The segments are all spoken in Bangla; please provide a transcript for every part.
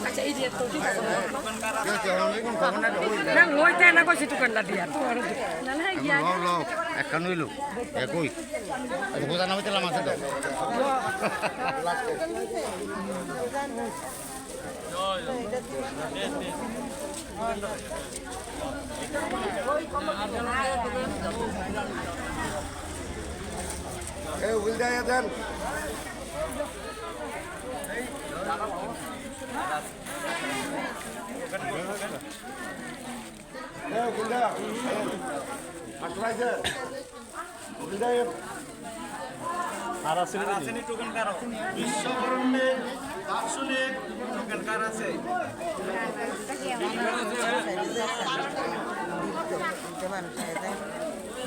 আচ্ছা এই যে তো ঠিক আছে না ওইটা না কইছি দোকানদার দিয়া তোমার না না গিয়া লো একখান হইলো একই গোজা না হইতেলাম আছে তো এই উইল যায় দেন বিশ্বকর্মে দার্শনিক টোকেনকার আছে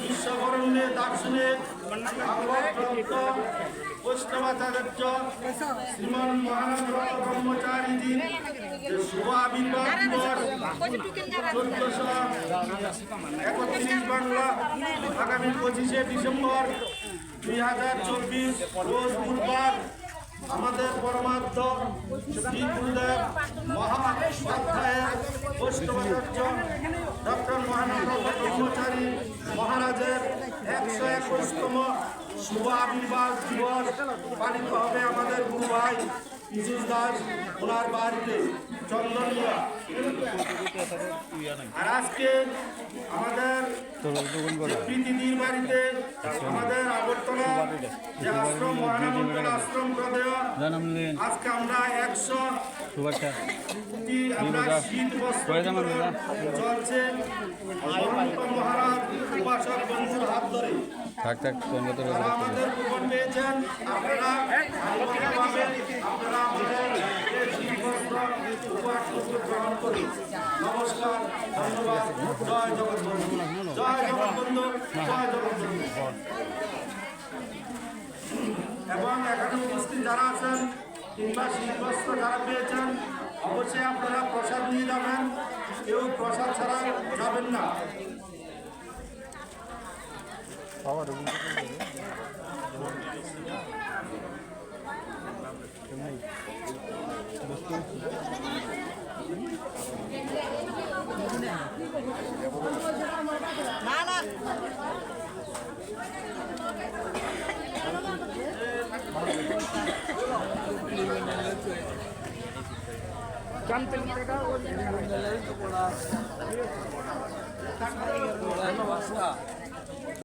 বিশ্বকর্মে দার্শনিক বৈষ্ণবাচার্য শ্রীমান মহানন্দ ব্রহ্মচারীজি শুভ আবির্ভাব দিবস 1431 বাংলা আগামী 25শে ডিসেম্বর 2024 রোজ বুধবার আমাদের পরমার্থ শ্রী গুরুদেব মহাপাধ্যায়ের বৈষ্ণবাচার্য ডক্টর মহানন্দ ব্রহ্মচারী মহারাজের 121তম শুভ আবির্ভাব দিবস পালিত হবে আমাদের গুরু ভাই পীযূষ দাস ওনার বাড়িতে চন্দনিয়া। আর আজকে আমাদের প্রীতিদির বাড়িতে আমাদের আগরতলা যে আশ্রম মহানন্দন আশ্রম প্রদেয় আজকে আমরা 100 আমরা শীত বস্ত্র চলছে মহারাজ উপাসক বন্ধুর হাত ধরে আমাদের খবর পেয়েছেন আপনারা আপনারা আমাদের শীত বস্ত্র উপহার গ্রহণ করুন। নমস্কার, ধন্যবাদ। জয় জগৎবন্ধু, জয় জগৎবন্ধু, জয় জগৎবন্ধু। এবং এখানে উপস্থিত যারা আছেন কিংবা শীতবস্ত্র যারা পেয়েছেন অবশ্যই আপনারা প্রসাদ নিয়ে যাবেন, কেউ প্রসাদ ছাড়া যাবেন না। জানতে